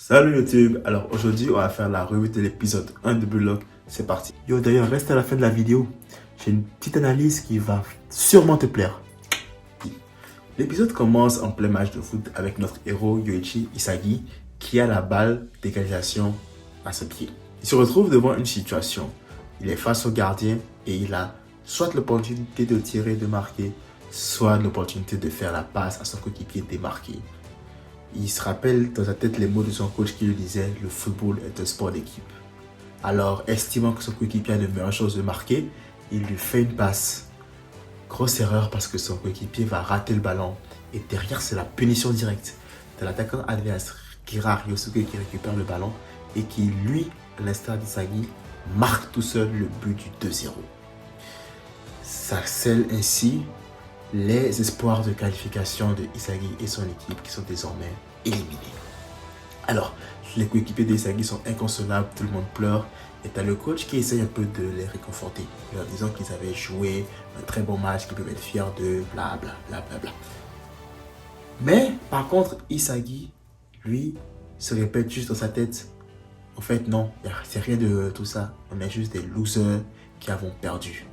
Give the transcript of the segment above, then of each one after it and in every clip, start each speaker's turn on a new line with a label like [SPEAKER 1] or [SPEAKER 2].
[SPEAKER 1] Salut YouTube, alors aujourd'hui on va faire la revue de l'épisode 1 de Blue Lock, c'est parti. Yo d'ailleurs reste à la fin de la vidéo, j'ai une petite analyse qui va sûrement te plaire. L'épisode commence en plein match de foot avec notre héros Yoichi Isagi qui a la balle d'égalisation à ses pieds. Il se retrouve devant une situation, il est face au gardien et il a soit l'opportunité de tirer, de marquer, soit l'opportunité de faire la passe à son coéquipier démarqué. Il se rappelle dans sa tête les mots de son coach qui lui disait « Le football est un sport d'équipe ». Alors, estimant que son coéquipier a de meilleures chances de marquer, il lui fait une passe. Grosse erreur parce que son coéquipier va rater le ballon. Et derrière, c'est la punition directe de l'attaquant adverse Kira Ryosuke qui récupère le ballon et qui, lui, à l'instar d'Isagi, marque tout seul le but du 2-0. Ça scelle ainsi les espoirs de qualification de Isagi et son équipe qui sont désormais éliminés. Alors, les coéquipiers d'Isagi sont inconsolables, tout le monde pleure. Et t'as le coach qui essaye un peu de les réconforter, leur disant qu'ils avaient joué un très bon match, qu'ils peuvent être fiers de bla bla bla bla bla. Mais par contre, Isagi, lui, se répète juste dans sa tête, en fait non, c'est rien de tout ça, on est juste des losers qui avons perdu.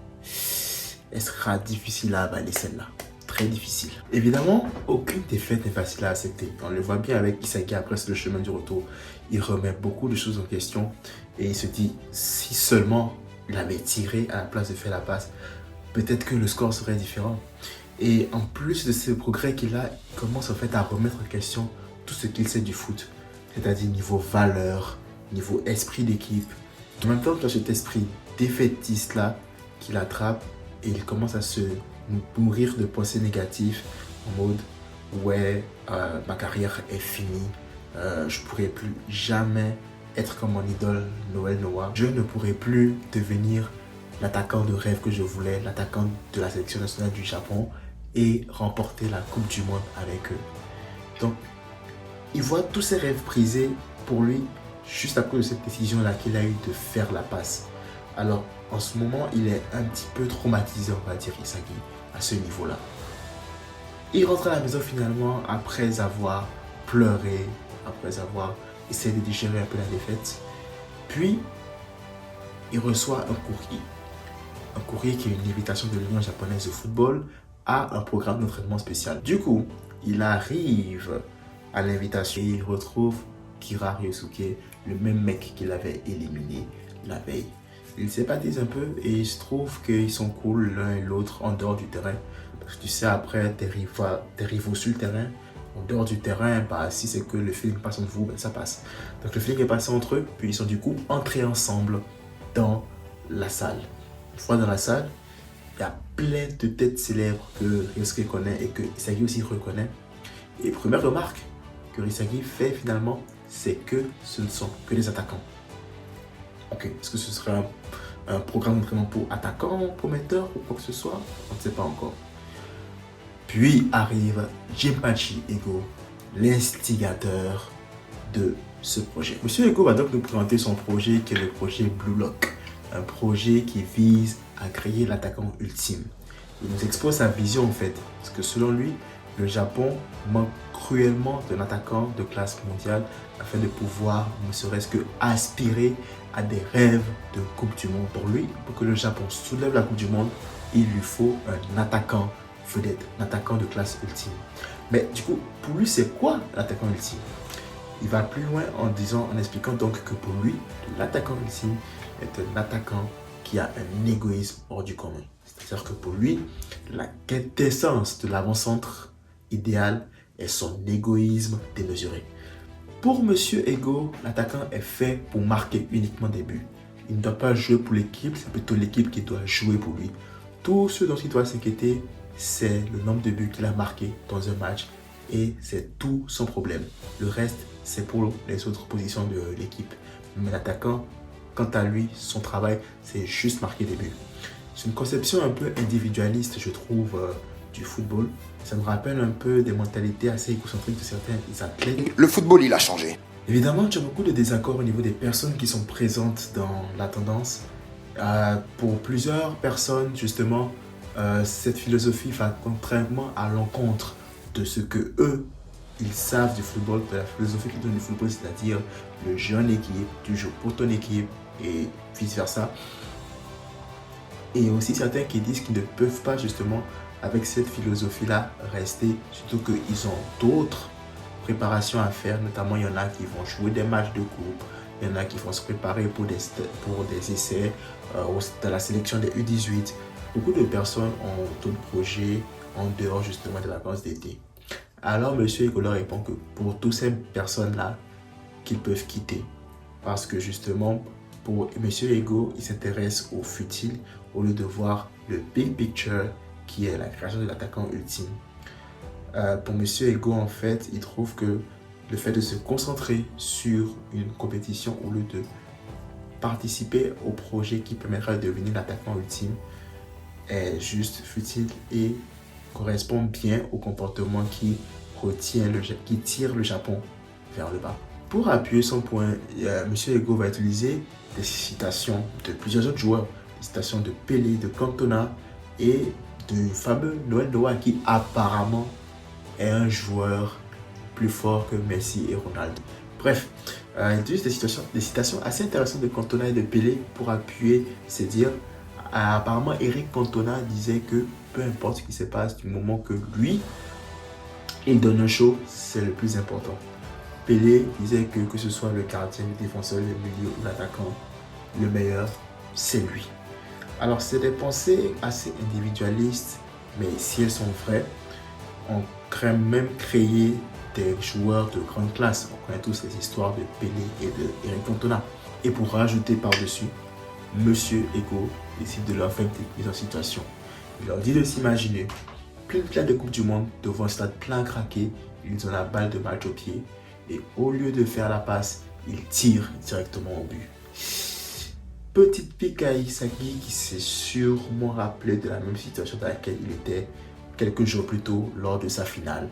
[SPEAKER 1] Elle sera difficile à avaler celle-là. Très difficile. Évidemment, aucune défaite n'est facile à accepter. On le voit bien avec Isagi après le chemin du retour. Il remet beaucoup de choses en question et il se dit si seulement il avait tiré à la place de faire la passe, peut-être que le score serait différent. Et en plus de ce progrès qu'il a, il commence en fait à remettre en question tout ce qu'il sait du foot. C'est-à-dire niveau valeur, niveau esprit d'équipe. En même temps, tu as cet esprit défaitiste là qu'il attrape. Et il commence à se nourrir de pensées négatives en mode ouais, ma carrière est finie, je ne pourrai plus jamais être comme mon idole Noël Noah, je ne pourrai plus devenir l'attaquant de rêve que je voulais, l'attaquant de la sélection nationale du Japon et remporter la Coupe du Monde avec eux. Donc, il voit tous ses rêves brisés pour lui juste à cause de cette décision-là qu'il a eu de faire la passe. Alors, en ce moment, il est un petit peu traumatisé, on va dire, Isagi, à ce niveau-là. Il rentre à la maison finalement après avoir pleuré, après avoir essayé de digérer un peu la défaite. Puis, il reçoit un courrier. Un courrier qui est une invitation de l'Union japonaise de football à un programme d'entraînement spécial. Du coup, il arrive à l'invitation et il retrouve Kira Ryosuke, le même mec qu'il avait éliminé la veille. Ils sympathisent un peu et il se trouve qu'ils sont cool l'un et l'autre en dehors du terrain. Parce que tu sais, après, tes rivaux sur le terrain, en dehors du terrain, bah, si c'est que le feeling passe entre vous, ben, ça passe. Donc le feeling est passé entre eux, puis ils sont du coup entrés ensemble dans la salle. Une fois dans la salle, il y a plein de têtes célèbres que Ryosuke connaît et que Isagi aussi reconnaît. Et première remarque que Isagi fait finalement, c'est que ce ne sont que des attaquants. Ok, est-ce que ce serait un programme d'entraînement pour attaquants, prometteurs ou quoi que ce soit? On ne sait pas encore. Puis arrive Jinpachi Ego, l'instigateur de ce projet. Monsieur Ego va donc nous présenter son projet qui est le projet Blue Lock. Un projet qui vise à créer l'attaquant ultime. Il nous expose sa vision en fait, parce que selon lui, le Japon manque cruellement d'un attaquant de classe mondiale afin de pouvoir, ne serait-ce que aspirer à des rêves de Coupe du Monde. Pour lui, pour que le Japon soulève la Coupe du Monde, il lui faut un attaquant vedette, un attaquant de classe ultime. Mais du coup, pour lui, c'est quoi l'attaquant ultime? Il va plus loin en expliquant donc que pour lui, l'attaquant ultime est un attaquant qui a un égoïsme hors du commun. C'est-à-dire que pour lui, la quintessence de l'avant-centre idéal est son égoïsme démesuré. Pour Monsieur Ego, l'attaquant est fait pour marquer uniquement des buts. Il ne doit pas jouer pour l'équipe, c'est plutôt l'équipe qui doit jouer pour lui. Tout ce dont il doit s'inquiéter, c'est le nombre de buts qu'il a marqué dans un match et c'est tout son problème. Le reste, c'est pour les autres positions de l'équipe. Mais l'attaquant, quant à lui, son travail, c'est juste marquer des buts. C'est une conception un peu individualiste, je trouve, du football. Ça me rappelle un peu des mentalités assez égocentriques de certains athlètes.
[SPEAKER 2] Le football, il a changé.
[SPEAKER 1] Évidemment, tu as beaucoup de désaccords au niveau des personnes qui sont présentes dans la tendance. Pour plusieurs personnes, justement, cette philosophie va contrairement à l'encontre de ce que eux ils savent du football, de la philosophie qu'ils donnent du football, c'est-à-dire le jeu en équipe, tu joues pour ton équipe et vice-versa. Et aussi certains qui disent qu'ils ne peuvent pas justement avec cette philosophie-là rester, surtout qu'ils ont d'autres préparations à faire, notamment il y en a qui vont jouer des matchs de coupe, il y en a qui vont se préparer pour des essais dans la sélection des U18. Beaucoup de personnes ont d'autres projets en dehors justement des vacances d'été. Alors M. Ego leur répond que pour toutes ces personnes-là, qu'ils peuvent quitter. Parce que justement, pour M. Ego, il s'intéresse au futile au lieu de voir le big picture qui est la création de l'attaquant ultime. Pour M. Ego, en fait, il trouve que le fait de se concentrer sur une compétition au lieu de participer au projet qui permettra de devenir l'attaquant ultime est juste futile et correspond bien au comportement qui tire le Japon vers le bas. Pour appuyer son point, M. Ego va utiliser des citations de plusieurs autres joueurs, des citations de Pelé, de Cantona et du fameux Noël Noah qui apparemment est un joueur plus fort que Messi et Ronaldo. Bref, il utilise des citations assez intéressantes de Cantona et de Pelé pour appuyer ses dires. Apparemment, Eric Cantona disait que peu importe ce qui se passe, du moment que lui, il donne un show, c'est le plus important. Pelé disait que ce soit le gardien, le défenseur, le milieu ou l'attaquant, le meilleur, c'est lui. Alors, c'est des pensées assez individualistes, mais si elles sont vraies, on crée même créer des joueurs de grande classe. On connaît tous les histoires de Pelé et de Eric Cantona. Et pour rajouter par-dessus, Monsieur Ego décide de leur faire une petite mise en situation. Il leur dit de s'imaginer plein de Coupe du Monde devant un stade plein craqué. Ils ont la balle de match au pied. Et au lieu de faire la passe, ils tirent directement au but. Petite pique à Isagi qui s'est sûrement rappelé de la même situation dans laquelle il était quelques jours plus tôt lors de sa finale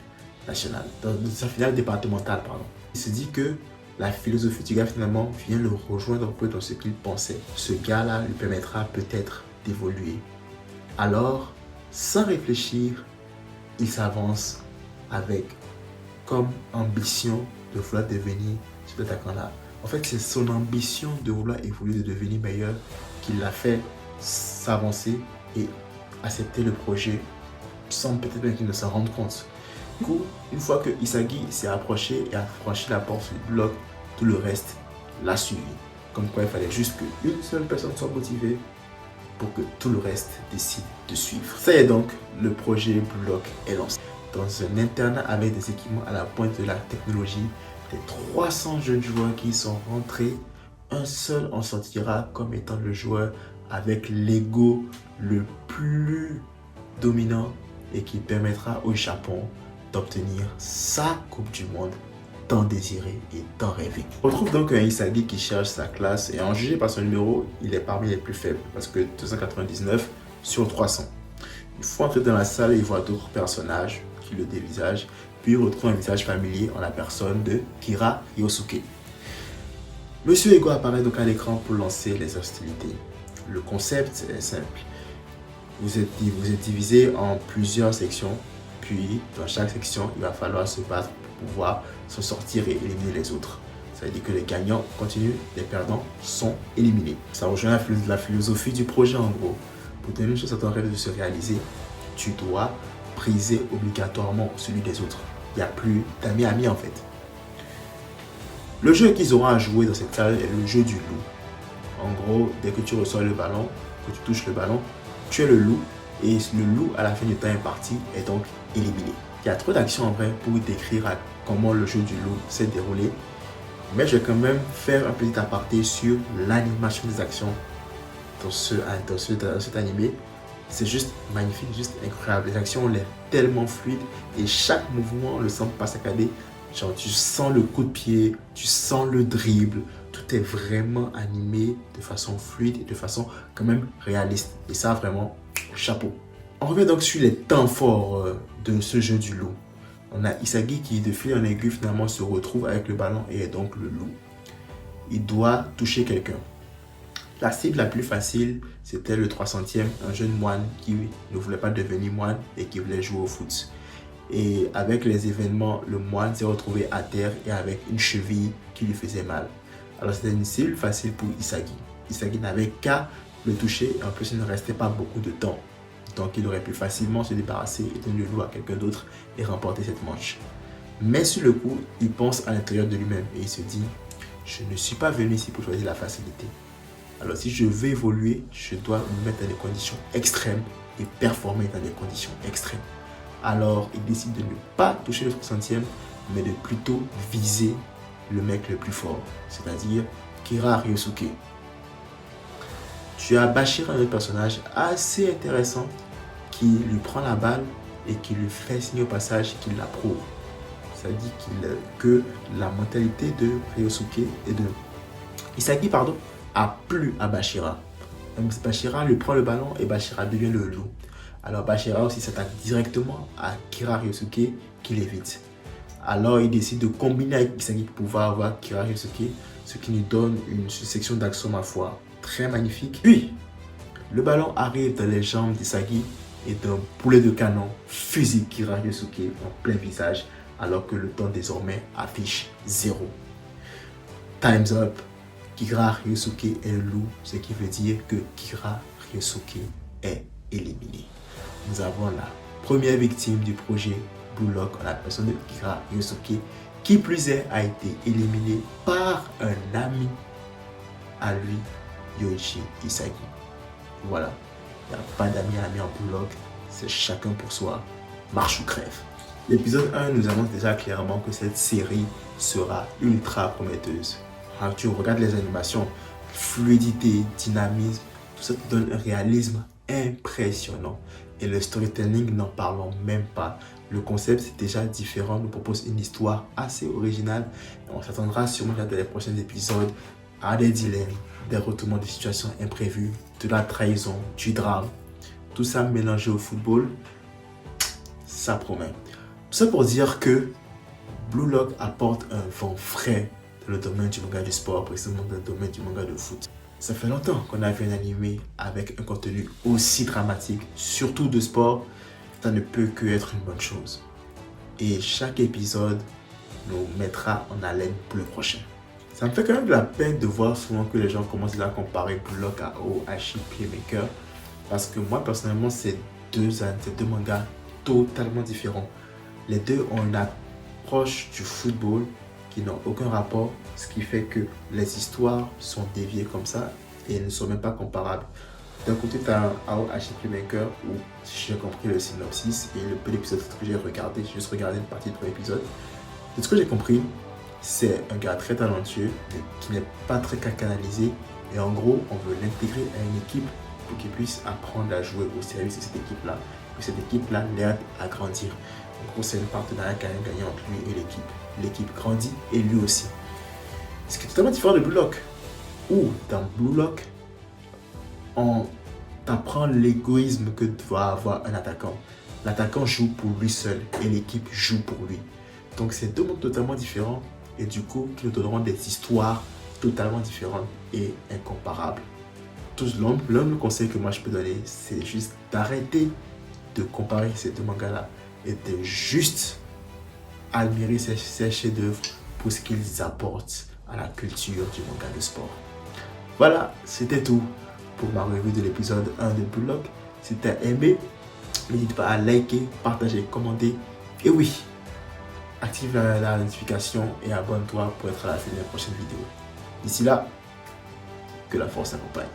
[SPEAKER 1] nationale, de sa finale départementale, pardon. Il se dit que la philosophie du gars finalement vient le rejoindre un peu dans ce qu'il pensait. Ce gars-là lui permettra peut-être d'évoluer. Alors, sans réfléchir, il s'avance avec comme ambition de vouloir devenir cet attaquant-là. En fait, c'est son ambition de vouloir évoluer, de devenir meilleur qui l'a fait s'avancer et accepter le projet sans peut-être même qu'il ne s'en rende compte. Du coup, une fois que Isagi s'est approché et a franchi la porte du bloc, tout le reste l'a suivi. Comme quoi, il fallait juste qu'une seule personne soit motivée pour que tout le reste décide de suivre. Ça y est donc, le projet bloc est lancé. Dans un internat avec des équipements à la pointe de la technologie, des 300 jeunes joueurs qui sont rentrés, un seul en sortira comme étant le joueur avec l'ego le plus dominant et qui permettra au Japon d'obtenir sa Coupe du Monde tant désirée et tant rêvée. On retrouve donc un Isagi qui cherche sa classe et en jugé par son numéro, il est parmi les plus faibles parce que 299 sur 300. Une fois entré dans la salle, il voit d'autres personnages qui le dévisagent, puis il retrouve un visage familier en la personne de Kira Yosuke. Monsieur Ego apparaît donc à l'écran pour lancer les hostilités. Le concept est simple. Vous êtes divisé en plusieurs sections, puis dans chaque section, il va falloir se battre pour pouvoir s'en sortir et éliminer les autres. Ça veut dire que les gagnants continuent, les perdants sont éliminés. Ça rejoint la philosophie du projet en gros. Pour donner une chose à ton rêve de se réaliser, tu dois briser obligatoirement celui des autres. Il n'y a plus d'amis en fait. Le jeu qu'ils auront à jouer dans cette salle est le jeu du loup. En gros, dès que tu reçois le ballon, que tu touches le ballon, tu es le loup et le loup à la fin du temps imparti est donc éliminé. Il y a trop d'actions en vrai pour décrire comment le jeu du loup s'est déroulé, mais je vais quand même faire un petit aparté sur l'animation des actions dans cet animé. C'est juste magnifique, juste incroyable. Les actions ont l'air tellement fluides et chaque mouvement le semble pas saccadé. Genre tu sens le coup de pied, tu sens le dribble, tout est vraiment animé de façon fluide et de façon quand même réaliste. Et ça vraiment, chapeau. On revient donc sur les temps forts de ce jeu du loup. On a Isagi qui de fil en aiguille finalement se retrouve avec le ballon et est donc le loup. Il doit toucher quelqu'un. La cible la plus facile, c'était le 300e, un jeune moine qui ne voulait pas devenir moine et qui voulait jouer au foot. Et avec les événements, le moine s'est retrouvé à terre et avec une cheville qui lui faisait mal. Alors c'était une cible facile pour Isagi. Isagi n'avait qu'à le toucher et en plus il ne restait pas beaucoup de temps. Donc il aurait pu facilement se débarrasser et donner le loup à quelqu'un d'autre et remporter cette manche. Mais sur le coup, il pense à l'intérieur de lui-même et il se dit « Je ne suis pas venu ici pour choisir la facilité. Alors si je veux évoluer, je dois me mettre dans des conditions extrêmes et performer dans des conditions extrêmes. » Alors il décide de ne pas toucher le 60e, mais de plutôt viser le mec le plus fort, c'est-à-dire Kira Ryosuke. Tu as Bashira, un autre personnage assez intéressant qui lui prend la balle et qui lui fait signe au passage qu'il l'approuve. Ça dit que la mentalité de Ryosuke et de Isagi a plu à Bashira. Bashira lui prend le ballon et Bashira devient le loup. Alors Bashira aussi s'attaque directement à Kira Ryosuke qui l'évite. Alors il décide de combiner avec Isagi pour pouvoir avoir Kira Ryosuke, ce qui lui donne une section d'action ma foi très magnifique. Puis le ballon arrive dans les jambes d'Isagi et d'un boulet de canon fusille Kira Ryosuke en plein visage alors que le temps désormais affiche 0. Time's up. Kira Ryosuke est le loup, ce qui veut dire que Kira Ryosuke est éliminé. Nous avons la première victime du projet Blue Lock en la personne de Kira Ryosuke, qui plus est a été éliminé par un ami à lui, Yoichi Isagi. Voilà, il n'y a pas d'amis en Blue Lock, c'est chacun pour soi, marche ou crève. L'épisode 1 nous annonce déjà clairement que cette série sera ultra prometteuse. Quand tu regardes les animations, fluidité, dynamisme, tout ça te donne un réalisme impressionnant. Et le storytelling, n'en parlons même pas. Le concept, c'est déjà différent, nous propose une histoire assez originale. Et on s'attendra sûrement dans les prochains épisodes à des dilemmes, des retournements de situations imprévues, de la trahison, du drame. Tout ça mélangé au football, ça promet. Tout ça pour dire que Blue Lock apporte un vent frais dans le domaine du manga du sport, précisément dans le domaine du manga de foot. Ça fait longtemps qu'on a vu un animé avec un contenu aussi dramatique, surtout de sport. Ça ne peut que être une bonne chose. Et chaque épisode nous mettra en haleine pour le prochain. Ça me fait quand même de la peine de voir souvent que les gens commencent à comparer Blue Lock à Ohashi Playmaker. Parce que moi, personnellement, c'est deux mangas totalement différents. Les deux ont une approche du football qui n'ont aucun rapport, ce qui fait que les histoires sont déviées comme ça et ne sont même pas comparables. D'un côté, tu as Aohashi Playmaker où j'ai compris le synopsis et le peu d'épisodes que j'ai regardé, j'ai juste regardé une partie du premier épisode. De ce que j'ai compris, c'est un gars très talentueux mais qui n'est pas très canalisé et en gros, on veut l'intégrer à une équipe pour qu'il puisse apprendre à jouer au service de cette équipe-là. Et cette équipe-là l'aide à grandir. En gros, c'est un partenariat gagnant entre lui et l'équipe. L'équipe grandit et lui aussi. Ce qui est totalement différent de Blue Lock. Où dans Blue Lock, on t'apprend l'égoïsme que doit avoir un attaquant. L'attaquant joue pour lui seul et l'équipe joue pour lui. Donc c'est deux mondes totalement différents et du coup qui nous donneront des histoires totalement différentes et incomparables. L'un conseil que moi je peux donner, c'est juste d'arrêter de comparer ces deux mangas-là et de juste admirer ces chefs-d'œuvre pour ce qu'ils apportent à la culture du manga de sport. Voilà, c'était tout pour ma revue de l'épisode 1 de Blue Lock. Si tu as aimé, n'hésite pas à liker, partager, commenter. Et oui, active la notification et abonne-toi pour être à la fin de la prochaine vidéo. D'ici là, que la force accompagne.